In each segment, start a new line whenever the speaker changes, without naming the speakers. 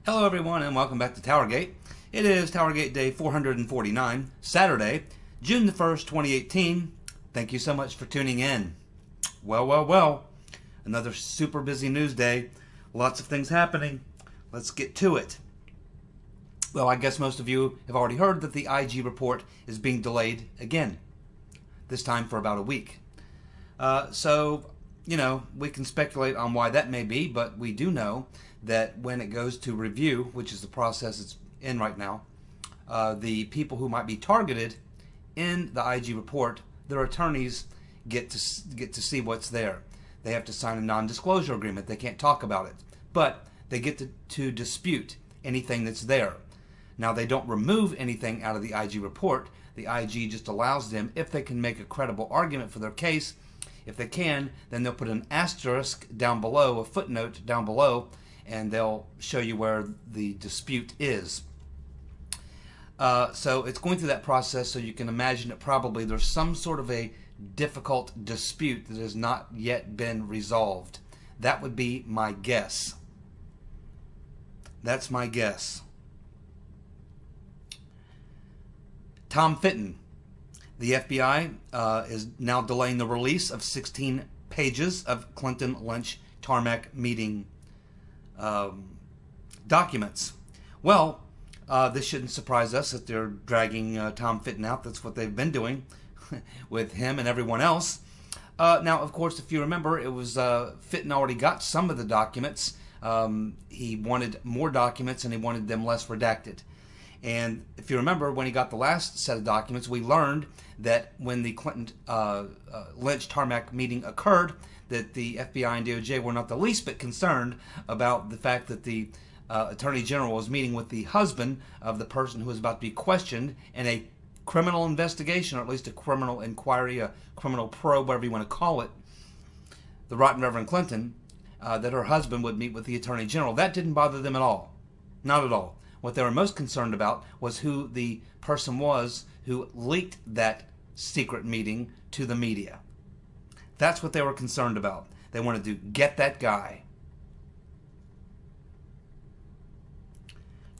Hello everyone and welcome back to TowerGate. It is TowerGate Day 449, Saturday, June the 1st, 2018. Thank you so much for tuning in. Well. Another super busy news day. Lots of things happening. Let's get to it. Well, I guess most of you have already heard that the IG report is being delayed again. This time for about a week. We can speculate on why that may be, but we do know that when it goes to review, which is the process it's in right now, the people who might be targeted in the IG report, their attorneys get to see what's there. They have to sign a non-disclosure agreement. They can't talk about it, but they get to dispute anything that's there. Now, they don't remove anything out of the IG report. The IG just allows them, if they can make a credible argument for their case. If they can, then they'll put an asterisk down below, a footnote down below, and they'll show you where the dispute is. So it's going through that process, so you can imagine that probably there's some sort of a difficult dispute that has not yet been resolved. That would be my guess. That's my guess. Tom Fitton. The FBI is now delaying the release of 16 pages of Clinton Lynch tarmac meeting documents. Well, this shouldn't surprise us that they're dragging Tom Fitton out. That's what they've been doing with him and everyone else. Now, of course, if you remember, it was Fitton already got some of the documents. He wanted more documents and he wanted them less redacted. And if you remember, when he got the last set of documents, we learned that when the Clinton Lynch tarmac meeting occurred, that the FBI and DOJ were not the least bit concerned about the fact that the Attorney General was meeting with the husband of the person who was about to be questioned in a criminal investigation, or at least a criminal inquiry, a criminal probe, whatever you want to call it, the Right Reverend Clinton, that her husband would meet with the Attorney General. That didn't bother them at all. Not at all. What they were most concerned about was who the person was who leaked that secret meeting to the media. That's what they were concerned about. They wanted to get that guy.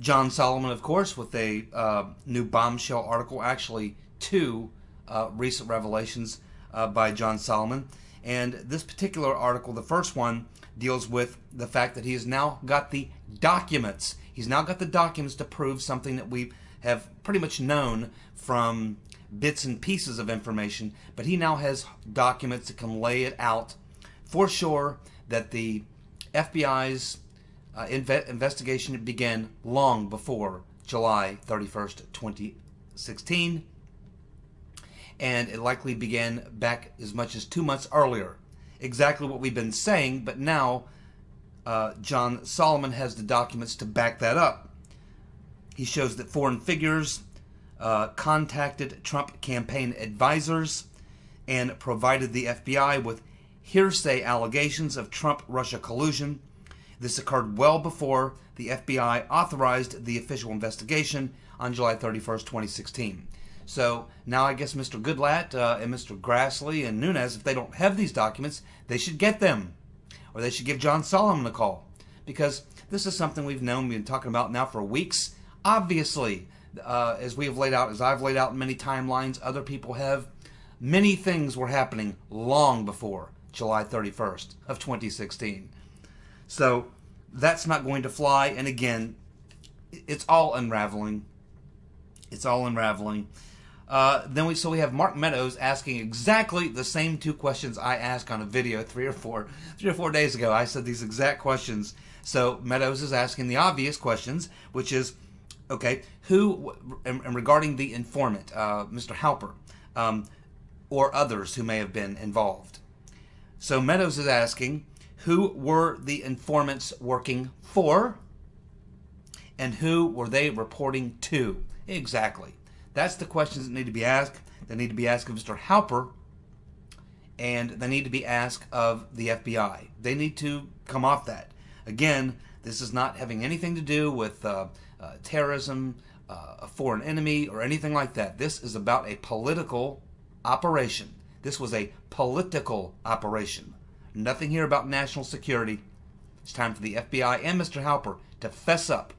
John Solomon, of course, with a new bombshell article, actually two recent revelations by John Solomon. And this particular article, the first one, deals with the fact that he has now got the documents. He's now got the documents to prove something that we have pretty much known from bits and pieces of information, but he now has documents that can lay it out for sure that the FBI's investigation began long before July 31st, 2016, and it likely began back as much as 2 months earlier. Exactly what we've been saying, but now John Solomon has the documents to back that up. He shows that foreign figures contacted Trump campaign advisors and provided the FBI with hearsay allegations of Trump-Russia collusion. This occurred well before the FBI authorized the official investigation on July 31st, 2016. So now I guess Mr. Goodlatte and Mr. Grassley and Nunes, if they don't have these documents, they should get them. Or they should give John Solomon a call. Because this is something we've known, we've been talking about now for weeks. Obviously, as we have laid out, as I've laid out in many timelines, other people have, many things were happening long before July 31st of 2016. So that's not going to fly. And again, it's all unraveling. It's all unraveling. Then we have Mark Meadows asking exactly the same two questions I asked on a video three or four days ago. I said these exact questions. So Meadows is asking the obvious questions, which is, okay, who, and regarding the informant, Mr. Halper, or others who may have been involved. So Meadows is asking, who were the informants working for, and who were they reporting to? Exactly. That's the questions that need to be asked. They need to be asked of Mr. Halper, and they need to be asked of the FBI. They need to come off that. Again, this is not having anything to do with terrorism, a foreign enemy, or anything like that. This is about a political operation. This was a political operation. Nothing here about national security. It's time for the FBI and Mr. Halper to fess up.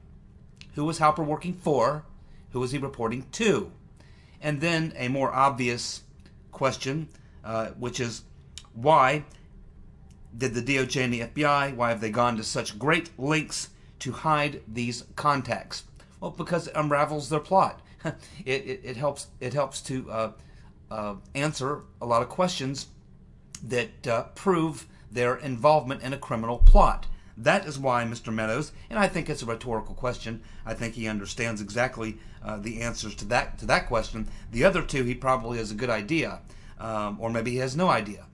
Who was Halper working for? Who was he reporting to? And then a more obvious question, which is, why did the DOJ and the FBI, why have they gone to such great lengths to hide these contacts? Well, because it unravels their plot. It helps to answer a lot of questions that prove their involvement in a criminal plot. That is why Mr. Meadows, and I think it's a rhetorical question, I think he understands exactly the answers to that question. The other two, he probably has a good idea, or maybe he has no idea.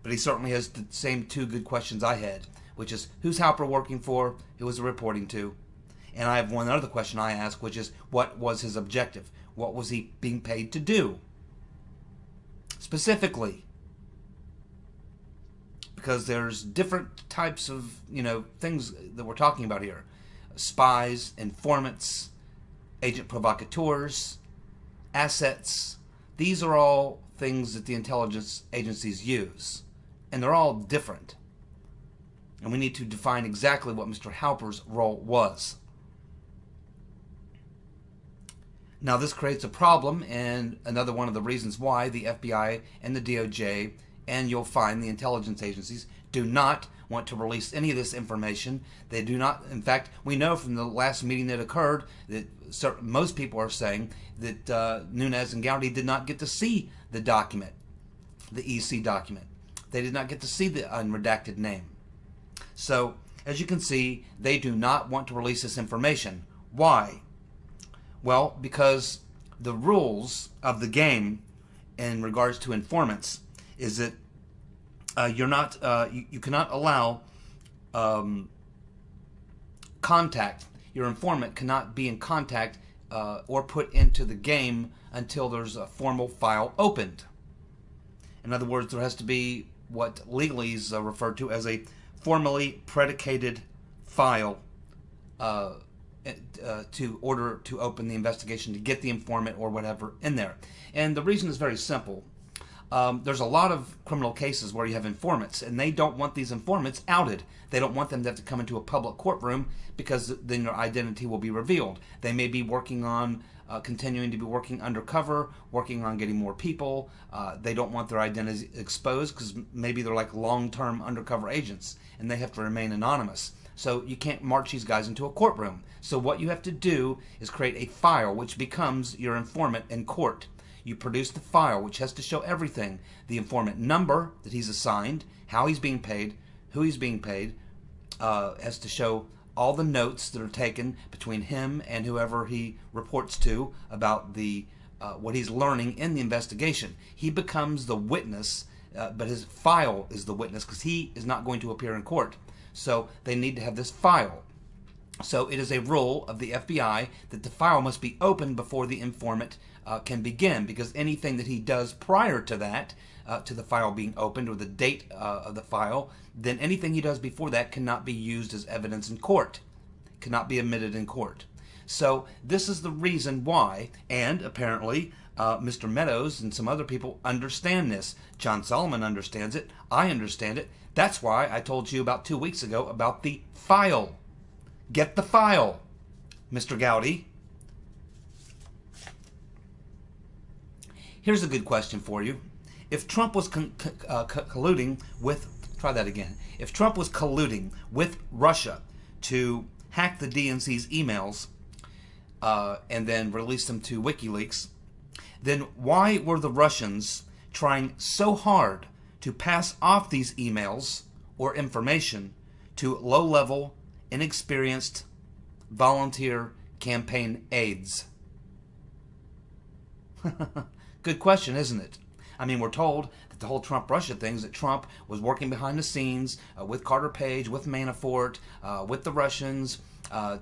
But he certainly has the same two good questions I had, which is, who's Halper working for, who was he reporting to? And I have one other question I ask, which is, what was his objective? What was he being paid to do? Specifically. Because there's different types of, things that we're talking about here. Spies, informants, agent provocateurs, assets. These are all things that the intelligence agencies use. And they're all different. And we need to define exactly what Mr. Halper's role was. Now this creates a problem, and another one of the reasons why the FBI and the DOJ, and you'll find the intelligence agencies, do not want to release any of this information. They do not. In fact, we know from the last meeting that occurred that most people are saying that Nunes and Gowdy did not get to see the document, the EC document. They did not get to see the unredacted name. So, as you can see, they do not want to release this information. Why? Well, because the rules of the game in regards to informants is that you cannot allow contact. Your informant cannot be in contact or put into the game until there's a formal file opened. In other words, there has to be what legally is referred to as a formally predicated file to order to open the investigation, to get the informant or whatever in there. And the reason is very simple. There's a lot of criminal cases where you have informants, and they don't want these informants outed. They don't want them to have to come into a public courtroom, because then their identity will be revealed. They may be working on continuing to be working undercover, working on getting more people. They don't want their identity exposed because maybe they're like long-term undercover agents and they have to remain anonymous. So you can't march these guys into a courtroom. So what you have to do is create a file which becomes your informant in court. You produce the file which has to show everything. The informant number that he's assigned, how he's being paid, who he's being paid, has to show all the notes that are taken between him and whoever he reports to about the what he's learning in the investigation. He becomes the witness, but his file is the witness because he is not going to appear in court. So they need to have this file. So it is a rule of the FBI that the file must be opened before the informant can begin, because anything that he does prior to that, to the file being opened or the date of the file, then anything he does before that cannot be used as evidence in court, cannot be admitted in court. So this is the reason why, and apparently Mr. Meadows and some other people understand this. John Solomon understands it. I understand it. That's why I told you about 2 weeks ago about the file. Get the file, Mr. Gowdy. Here's a good question for you. If Trump was colluding with, try that again. If Trump was colluding with Russia to hack the DNC's emails and then release them to WikiLeaks, then why were the Russians trying so hard to pass off these emails or information to low-level, inexperienced volunteer campaign aides? Good question, isn't it? I mean, we're told that the whole Trump-Russia thing is that Trump was working behind the scenes with Carter Page, with Manafort, with the Russians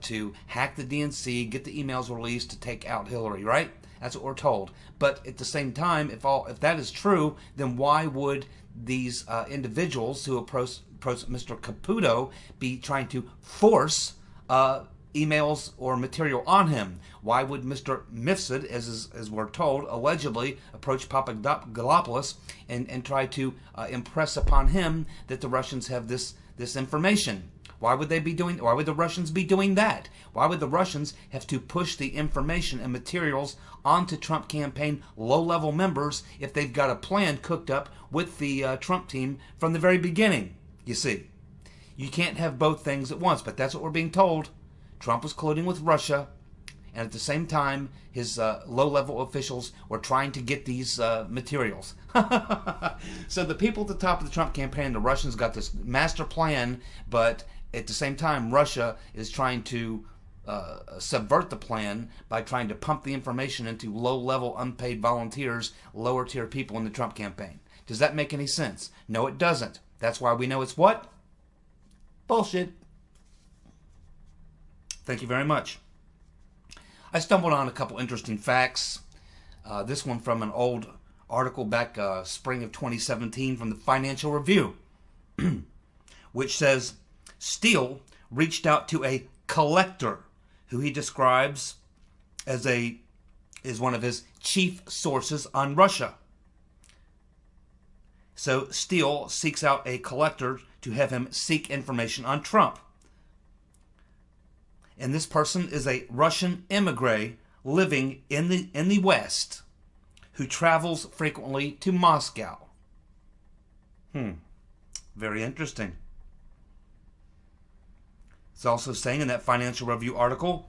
to hack the DNC, get the emails released to take out Hillary, right? That's what we're told. But at the same time, if that is true, then why would these individuals who approach Mr. Caputo be trying to force emails or material on him? Why would Mr. Mifsud, as we're told, allegedly approach Papadopolous and try to impress upon him that the Russians have this information? Why would the Russians be doing that? Why would the Russians have to push the information and materials onto Trump campaign low-level members if they've got a plan cooked up with the Trump team from the very beginning? You see, you can't have both things at once, but that's what we're being told. Trump was colluding with Russia, and at the same time, his low-level officials were trying to get these materials. So the people at the top of the Trump campaign, the Russians, got this master plan, but at the same time, Russia is trying to subvert the plan by trying to pump the information into low-level, unpaid volunteers, lower-tier people in the Trump campaign. Does that make any sense? No, it doesn't. That's why we know it's what? Bullshit. Thank you very much. I stumbled on a couple interesting facts. This one from an old article back spring of 2017 from the Financial Review, which says Steele reached out to a collector who he describes as one of his chief sources on Russia. So Steele seeks out a collector to have him seek information on Trump. And this person is a Russian immigrant living in the West who travels frequently to Moscow. Very interesting. It's also saying in that Financial Review article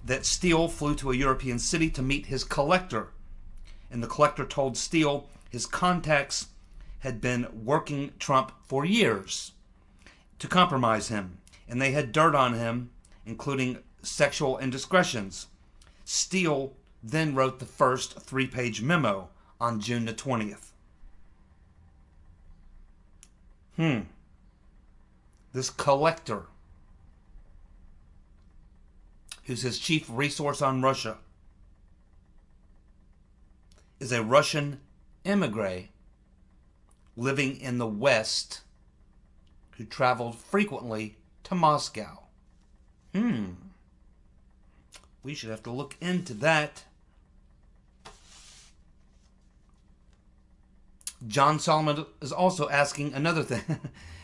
that Steele flew to a European city to meet his collector. And the collector told Steele his contacts had been working Trump for years to compromise him. And they had dirt on him, including sexual indiscretions. Steele then wrote the first 3-page memo on June the 20th. This collector, who's his chief resource on Russia, is a Russian immigrant living in the West who traveled frequently to Moscow. We should have to look into that. John Solomon is also asking another thing.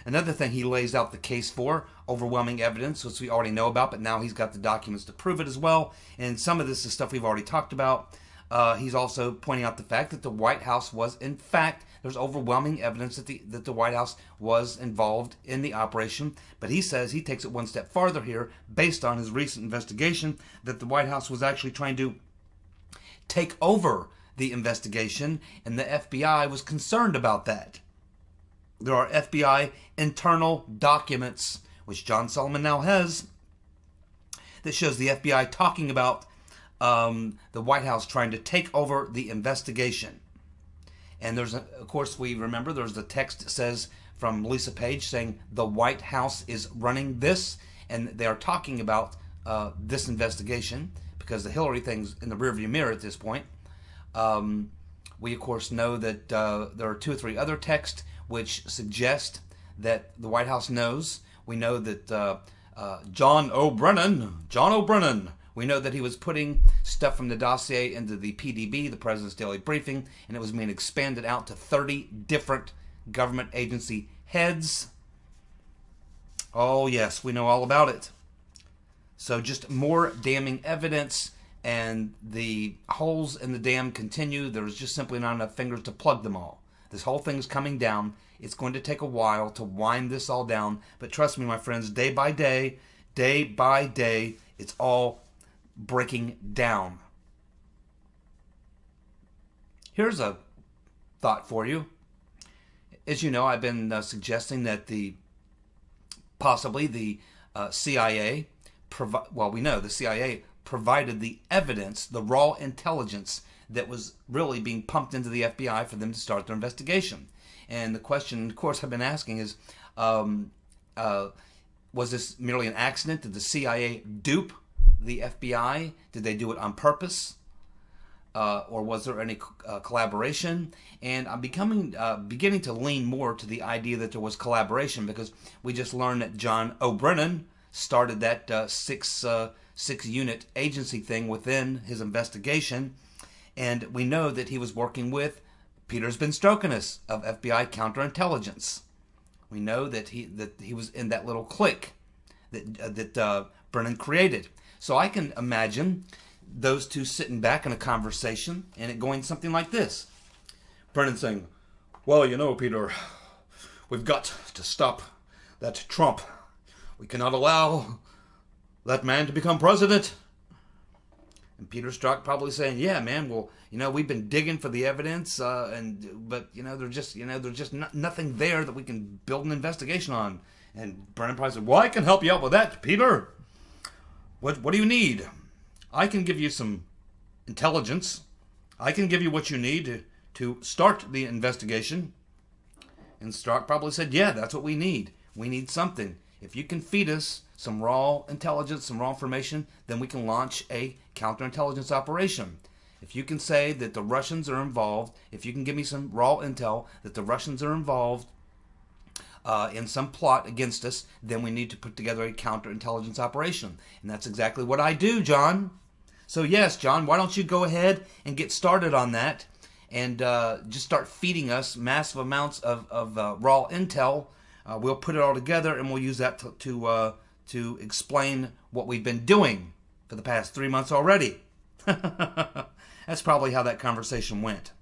Another thing he lays out the case for, overwhelming evidence, which we already know about, but now he's got the documents to prove it as well. And some of this is stuff we've already talked about. He's also pointing out the fact that the White House was, in fact, there's overwhelming evidence that the White House was involved in the operation. But he says he takes it one step farther here, based on his recent investigation, that the White House was actually trying to take over the investigation, and the FBI was concerned about that. There are FBI internal documents, which John Solomon now has, that shows the FBI talking about the White House trying to take over the investigation. And of course, we remember there's the text that says from Lisa Page saying the White House is running this, and they are talking about this investigation because the Hillary thing's in the rearview mirror at this point. We of course know that there are 2 or 3 other texts which suggest that the White House knows. We know that John O'Brennan, we know that he was putting stuff from the dossier into the PDB, the President's Daily Briefing, and it was being expanded out to 30 different government agency heads. Oh yes, we know all about it. So just more damning evidence, and the holes in the dam continue. There's just simply not enough fingers to plug them all. This whole thing's coming down. It's going to take a while to wind this all down, but trust me, my friends, day by day, it's all breaking down. Here's a thought for you. As you know, I've been suggesting that possibly the CIA, we know the CIA provided the evidence, the raw intelligence that was really being pumped into the FBI for them to start their investigation. And the question, of course, I've been asking is, was this merely an accident? Did the CIA dupe the FBI? Did they do it on purpose? Or was there any collaboration? And I'm beginning to lean more to the idea that there was collaboration, because we just learned that John O'Brennan started that six-unit agency thing within his investigation, and we know that he was working with Peter's been stroking us of FBI counterintelligence. We know that he was in that little clique. that Brennan created. So I can imagine those two sitting back in a conversation and it going something like this. Brennan saying, well, you know, Peter, we've got to stop that Trump. We cannot allow that man to become president. And Peter Strzok probably saying, yeah, man, well, you know, we've been digging for the evidence, but, you know, there's just nothing there that we can build an investigation on. And Brennan probably said, well, I can help you out with that, Peter. What do you need? I can give you some intelligence. I can give you what you need to start the investigation. And Strzok probably said, yeah, that's what we need. We need something. If you can feed us some raw intelligence, some raw information, then we can launch a counterintelligence operation. If you can say that the Russians are involved, if you can give me some raw intel that the Russians are involved in some plot against us, then we need to put together a counterintelligence operation. And that's exactly what I do, John. So yes, John, why don't you go ahead and get started on that and just start feeding us massive amounts of raw intel. We'll put it all together and we'll use that to explain what we've been doing for the past 3 months already. That's probably how that conversation went.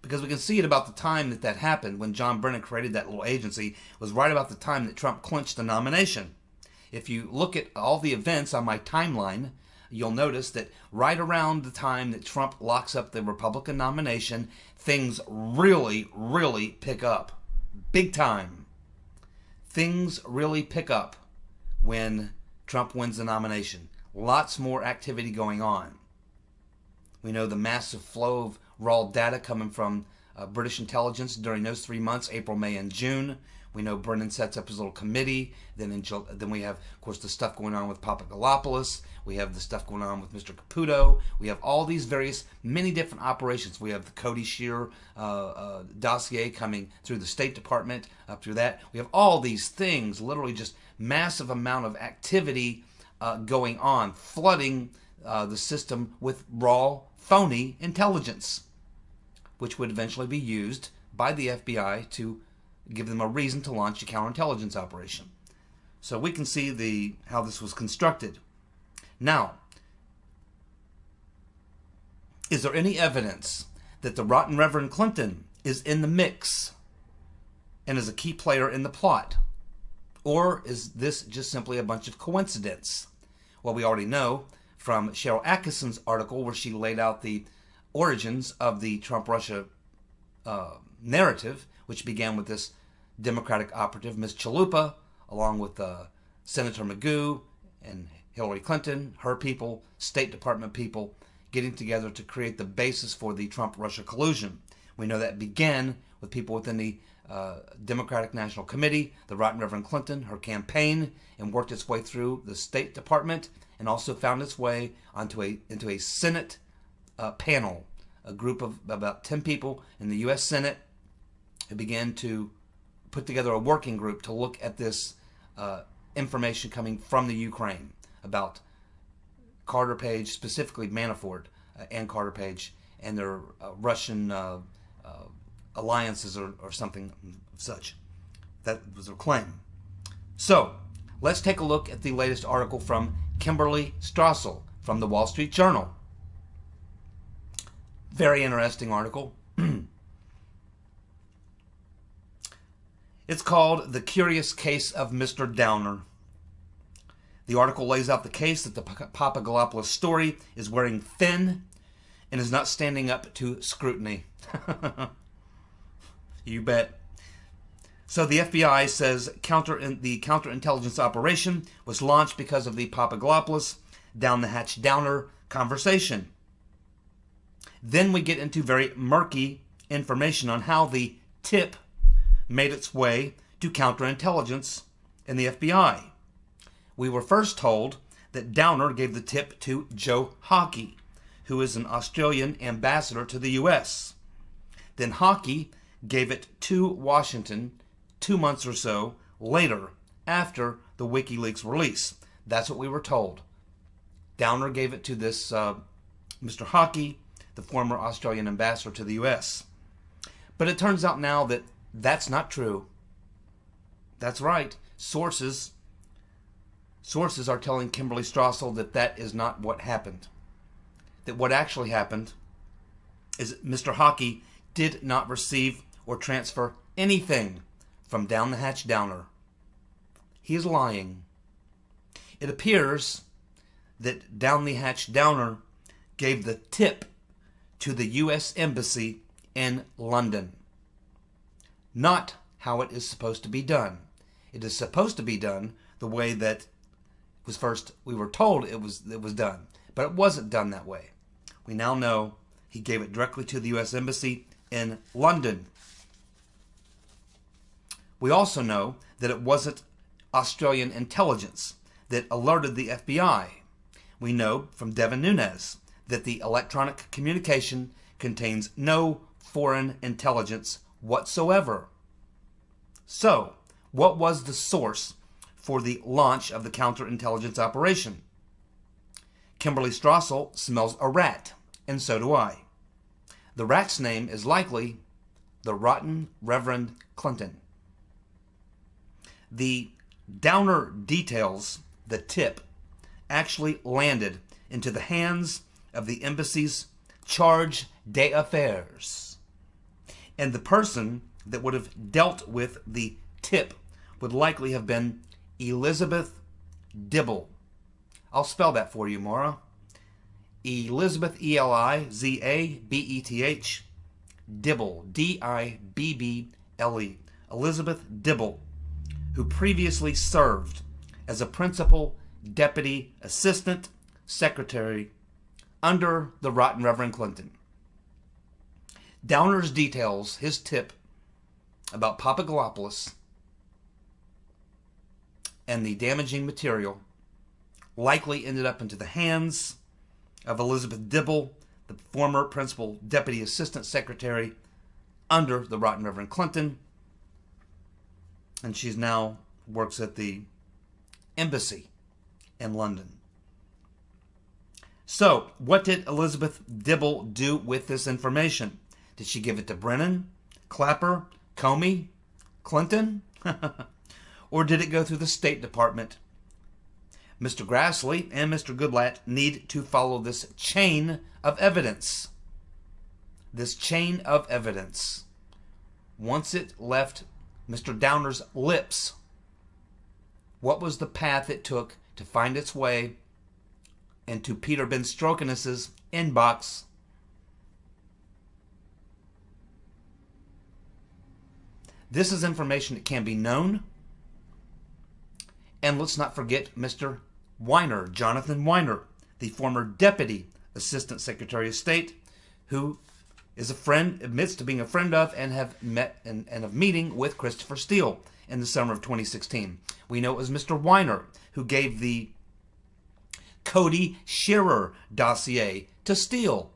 Because we can see at about the time that happened, when John Brennan created that little agency, was right about the time that Trump clinched the nomination. If you look at all the events on my timeline, you'll notice that right around the time that Trump locks up the Republican nomination, things really, really pick up. Big time. Things really pick up when Trump wins the nomination. Lots more activity going on. We know the massive flow of raw data coming from British intelligence during those 3 months, April, May, and June. We know Brennan sets up his little committee. Then we have, of course, the stuff going on with Papadopolous. We have the stuff going on with Mr. Caputo. We have all these many different operations. We have the Cody Shear dossier coming through the State Department, up through that. We have all these things, literally just massive amount of activity going on, flooding the system with raw, phony intelligence, which would eventually be used by the FBI to give them a reason to launch a counterintelligence operation. So we can see how this was constructed. Now, is there any evidence that the rotten Reverend Clinton is in the mix and is a key player in the plot? Or is this just simply a bunch of coincidence? Well, we already know from Sharyl Attkisson's article where she laid out the origins of the Trump-Russia narrative, which began with this Democratic operative, Ms. Chalupa, along with Senator Magoo and Hillary Clinton, her people, State Department people, getting together to create the basis for the Trump-Russia collusion. We know that began with people within the Democratic National Committee, the Rotten Reverend Clinton, her campaign, and worked its way through the State Department, and also found its way into a Senate panel, a group of about 10 people in the U.S. Senate who began to put together a working group to look at this information coming from the Ukraine about Carter Page, specifically Manafort and Carter Page, and their Russian alliances or something of such. That was their claim. So, let's take a look at the latest article from Kimberly Strassel from the Wall Street Journal. Very interesting article. It's called The Curious Case of Mr. Downer. The article lays out the case that the Papadopolous story is wearing thin and is not standing up to scrutiny. You bet. So the FBI says the counterintelligence operation was launched because of the Papadopolous down the hatch Downer conversation. Then we get into very murky information on how the tip made its way to counterintelligence in the FBI. We were first told that Downer gave the tip to Joe Hockey, who is an Australian ambassador to the U.S. Then Hockey gave it to Washington 2 months or so later, after the WikiLeaks release. That's what we were told. Downer gave it to this Mr. Hockey, the former Australian ambassador to the U.S. But it turns out now that that's not true. That's right. Sources are telling Kimberly Strassel that that is not what happened. That what actually happened is Mr. Hockey did not receive or transfer anything from Down the Hatch Downer. He is lying. It appears that Down the Hatch Downer gave the tip to the U.S. Embassy in London. Not how it is supposed to be done. It is supposed to be done the way that was first we were told it was done, but it wasn't done that way. We now know he gave it directly to the U.S. Embassy in London. We also know that it wasn't Australian intelligence that alerted the FBI. We know from Devin Nunes that the electronic communication contains no foreign intelligence whatsoever. So, what was the source for the launch of the counterintelligence operation? Kimberly Strassel smells a rat, and so do I. The rat's name is likely the Rotten Reverend Clinton. The Downer details, the tip, actually landed into the hands of the embassy's charge d'affaires. And the person that would have dealt with the tip would likely have been Elizabeth Dibble. I'll spell that for you, Maura. Elizabeth, Elizabeth, Dibble, Dibble. Elizabeth Dibble, who previously served as a principal deputy assistant secretary under the Rotten Reverend Clinton. Downer's details, his tip about Papadopolous and the damaging material, likely ended up into the hands of Elizabeth Dibble, the former principal deputy assistant secretary under the Rotten Reverend Clinton, and she's now works at the embassy in London. So, what did Elizabeth Dibble do with this information? Did she give it to Brennan, Clapper, Comey, Clinton? Or did it go through the State Department? Mr. Grassley and Mr. Goodlatte need to follow this chain of evidence. This chain of evidence. Once it left Mr. Downer's lips, what was the path it took to find its way into Peter Ben Strokinus's inbox? This is information that can be known. And let's not forget Mr. Weiner, Jonathan Weiner, the former Deputy Assistant Secretary of State, who is a friend, admits to being a friend of, and have met and of meeting with Christopher Steele in the summer of 2016. We know it was Mr. Weiner who gave the Cody Shearer dossier to Steele.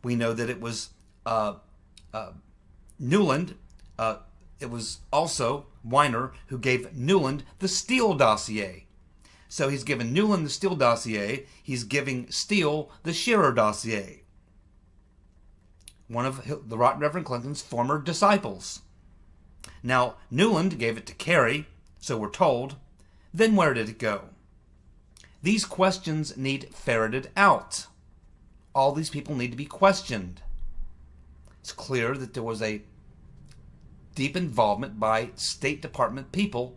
We know that it was Newland. It was also Weiner who gave Newland the Steele dossier. So he's given Newland the Steele dossier. He's giving Steele the Shearer dossier. One of the Rotten Reverend Clinton's former disciples. Now, Newland gave it to Kerry, so we're told. Then where did it go? These questions need ferreted out. All these people need to be questioned. It's clear that there was a deep involvement by State Department people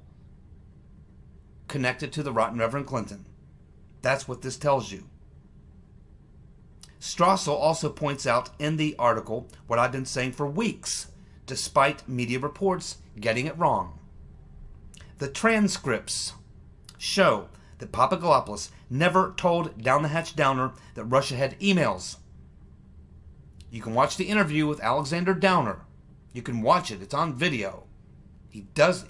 connected to the Rotten Reverend Clinton. That's what this tells you. Strassel also points out in the article what I've been saying for weeks, despite media reports getting it wrong. The transcripts show that Papadopolous never told Down the Hatch Downer that Russia had emails. You can watch the interview with Alexander Downer. You can watch it. It's on video. He does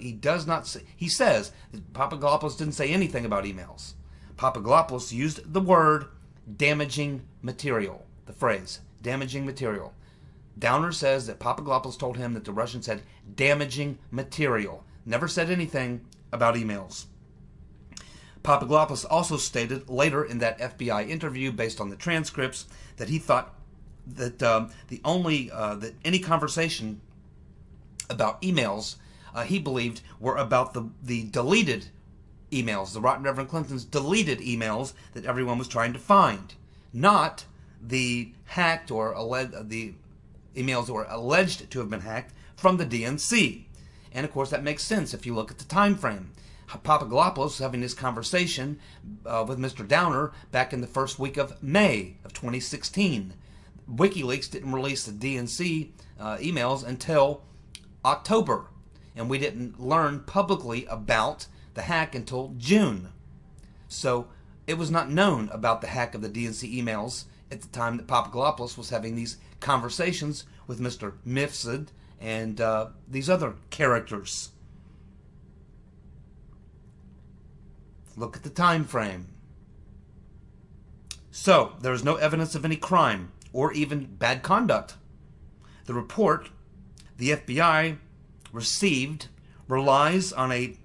not say. He says that Papadopolous didn't say anything about emails. Papadopolous used the word damaging material. The phrase damaging material. Downer says that Papadopolous told him that the Russians had damaging material. Never said anything about emails. Papadopolous also stated later in that FBI interview, based on the transcripts, that he thought that that any conversation about emails he believed were about the deleted emails, the Rotten Reverend Clinton's deleted emails that everyone was trying to find, not the hacked or the emails that were alleged to have been hacked from the DNC. And of course that makes sense if you look at the time frame. Papadopolous was having this conversation with Mr. Downer back in the first week of May of 2016. WikiLeaks didn't release the DNC emails until October, and we didn't learn publicly about the hack until June. So it was not known about the hack of the DNC emails at the time that Papadopolous was having these conversations with Mr. Mifsud and these other characters. Look at the time frame. So there is no evidence of any crime or even bad conduct. The report the FBI received relies on a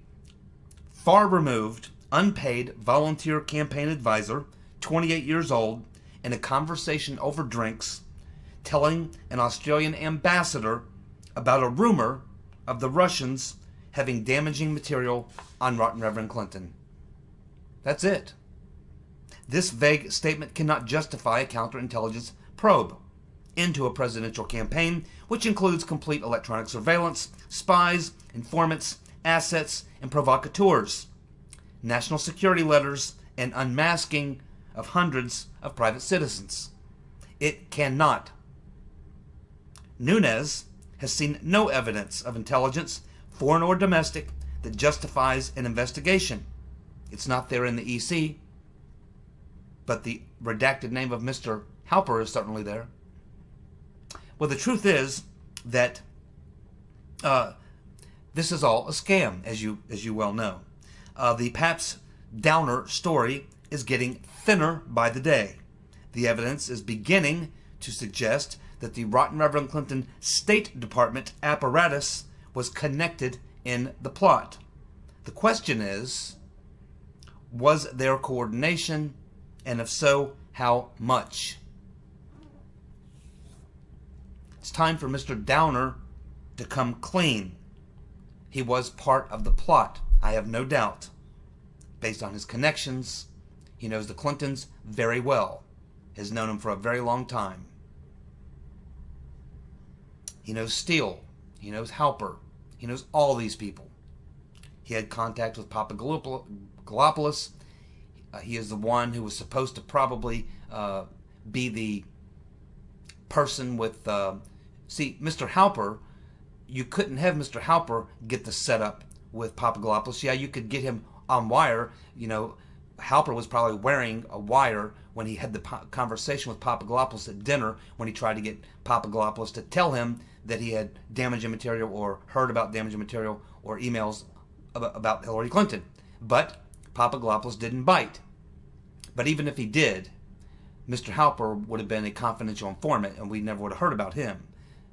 far-removed, unpaid volunteer campaign advisor, 28 years old, in a conversation over drinks, telling an Australian ambassador about a rumor of the Russians having damaging material on Rotten Reverend Clinton. That's it. This vague statement cannot justify a counterintelligence probe into a presidential campaign, which includes complete electronic surveillance, spies, informants, assets, and provocateurs, national security letters, and unmasking of hundreds of private citizens. It cannot. Nunes has seen no evidence of intelligence, foreign or domestic, that justifies an investigation. It's not there in the EC, but the redacted name of Mr. Halper is certainly there. Well, the truth is that this is all a scam, as you well know. The Paps Downer story is getting thinner by the day. The evidence is beginning to suggest that the Rotten Reverend Clinton State Department apparatus was connected in the plot. The question is, was there coordination, and if so, how much? It's time for Mr. Downer to come clean. He was part of the plot, I have no doubt. Based on his connections, he knows the Clintons very well. Has known them for a very long time. He knows Steele. He knows Halper. He knows all these people. He had contact with Papadopolous. He is the one who was supposed to probably be the person with... see, Mr. Halper, you couldn't have Mr. Halper get the setup with Papadopolous. Yeah, you could get him on wire. You know, Halper was probably wearing a wire when he had the conversation with Papadopolous at dinner, when he tried to get Papadopolous to tell him that he had damaging material or heard about damaging material or emails about Hillary Clinton. But Papadopolous didn't bite. But even if he did, Mr. Halper would have been a confidential informant, and we never would have heard about him.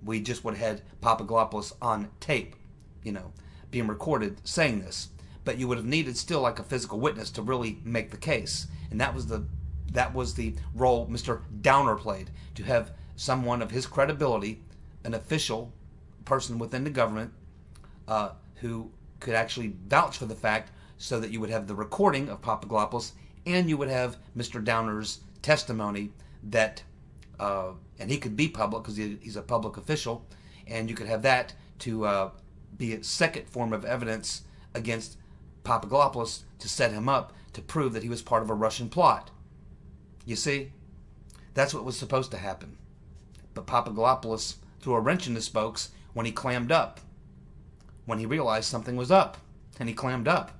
We just would have had Papadopolous on tape, you know, being recorded saying this. But you would have needed still like a physical witness to really make the case. And that was the role Mr. Downer played, to have someone of his credibility, an official person within the government, who could actually vouch for the fact, so that you would have the recording of Papadopolous, and you would have Mr. Downer's testimony that, and he could be public because he's a public official, and you could have that to be a second form of evidence against Papadopolous to set him up to prove that he was part of a Russian plot. You see, that's what was supposed to happen. But Papadopolous threw a wrench in the spokes when he clammed up, when he realized something was up, and he clammed up.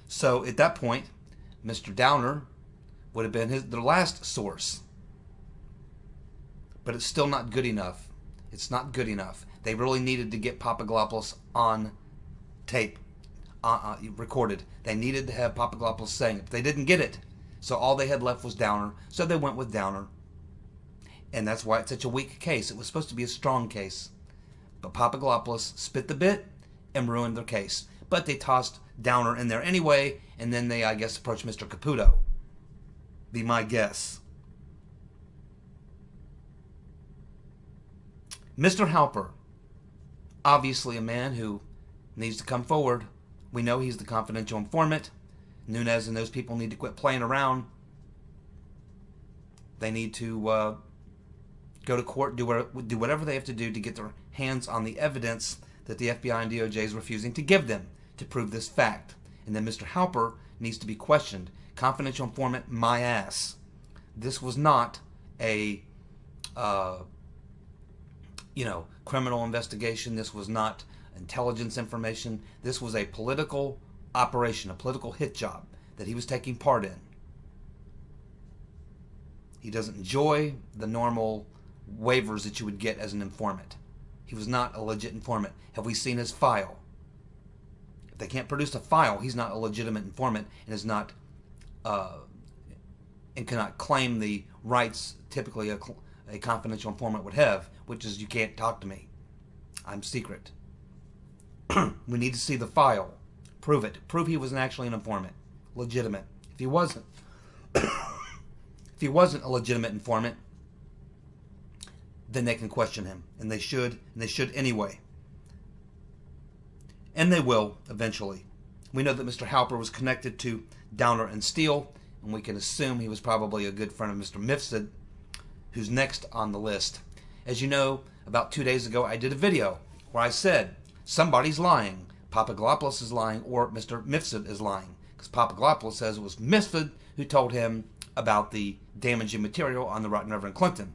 So at that point, Mr. Downer would have been the last source. But it's still not good enough. It's not good enough. They really needed to get Papadopolous on tape, recorded. They needed to have Papadopolous saying it. But they didn't get it. So all they had left was Downer. So they went with Downer. And that's why it's such a weak case. It was supposed to be a strong case. But Papadopolous spit the bit and ruined their case. But they tossed Downer in there anyway, and then they, I guess, approached Mr. Caputo. Be my guess. Mr. Halper, obviously a man who needs to come forward. We know he's the confidential informant. Nunes and those people need to quit playing around. They need to go to court, do whatever they have to do to get their hands on the evidence that the FBI and DOJ is refusing to give them to prove this fact. And then Mr. Halper needs to be questioned. Confidential informant, my ass. This was not a, criminal investigation. This was not intelligence information. This was a political operation, a political hit job that he was taking part in. He doesn't enjoy the normal waivers that you would get as an informant. He was not a legit informant. Have we seen his file? If they can't produce a file, he's not a legitimate informant and is not and cannot claim the rights typically a confidential informant would have, which is you can't talk to me. I'm secret. We need to see the file. Prove it. Prove he was actually an informant. Legitimate. If he wasn't, if he wasn't a legitimate informant, then they can question him, and they should anyway. And they will eventually. We know that Mr. Halper was connected to Downer and Steele, and we can assume he was probably a good friend of Mr. Mifsud, who's next on the list. As you know, about 2 days ago, I did a video where I said somebody's lying. Papadopolous is lying, or Mr. Mifsud is lying, because Papadopolous says it was Mifsud who told him about the damaging material on the Rotten Reverend Clinton.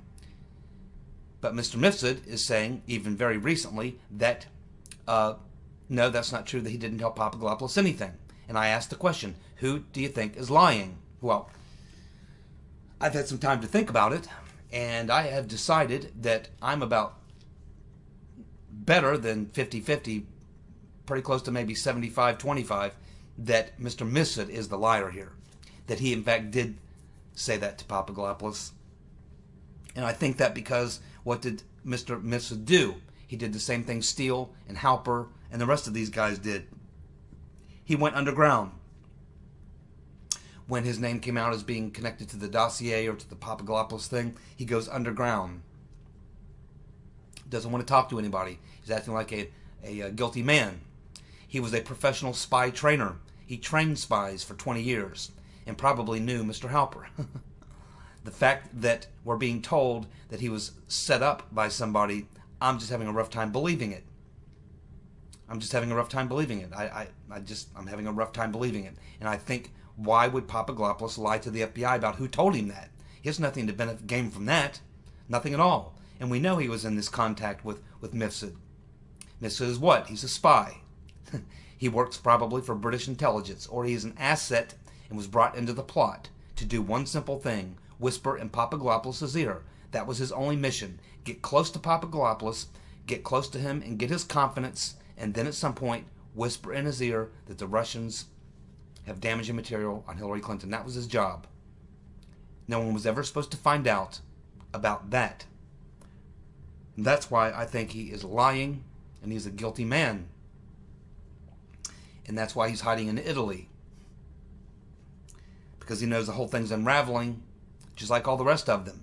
But Mr. Mifsud is saying, even very recently, that no, that's not true, that he didn't tell Papadopolous anything. And I asked the question, who do you think is lying? Well, I've had some time to think about it, and I have decided that I'm about better than 50-50, pretty close to maybe 75-25, that Mr. Mifsud is the liar here. That he, in fact, did say that to Papadopolous. And I think that because what did Mr. Mifsud do? He did the same thing Steele and Halper and the rest of these guys did. He went underground. When his name came out as being connected to the dossier or to the Papadopolous thing, he goes underground. Doesn't want to talk to anybody. He's acting like a guilty man. He was a professional spy trainer. He trained spies for 20 years and probably knew Mr. Halper. The fact that we're being told that he was set up by somebody, I'm just having a rough time believing it. I'm just having a rough time believing it. I'm having a rough time believing it. And I think, why would Papadopolous lie to the FBI about who told him that? He has nothing to gain from that. Nothing at all. And we know he was in this contact with Mifsud. Mifsud is what? He's a spy. He works probably for British intelligence, or he's an asset and was brought into the plot to do one simple thing: whisper in Papadopolous' ear. That was his only mission. Get close to Papadopolous, get close to him and get his confidence, and then at some point whisper in his ear that the Russians have damaging material on Hillary Clinton. That was his job. No one was ever supposed to find out about that. And that's why I think he is lying and he's a guilty man. And that's why he's hiding in Italy. Because he knows the whole thing's unraveling, just like all the rest of them.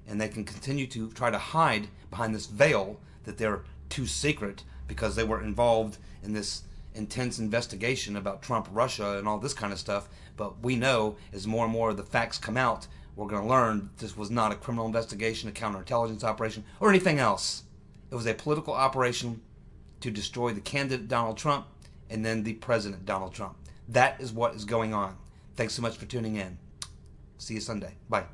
And they can continue to try to hide behind this veil that they're too secret because they were involved in this intense investigation about Trump, Russia, and all this kind of stuff. But we know, as more and more of the facts come out, we're going to learn this was not a criminal investigation, a counterintelligence operation, or anything else. It was a political operation to destroy the candidate Donald Trump and then the president Donald Trump. That is what is going on. Thanks so much for tuning in. See you Sunday. Bye.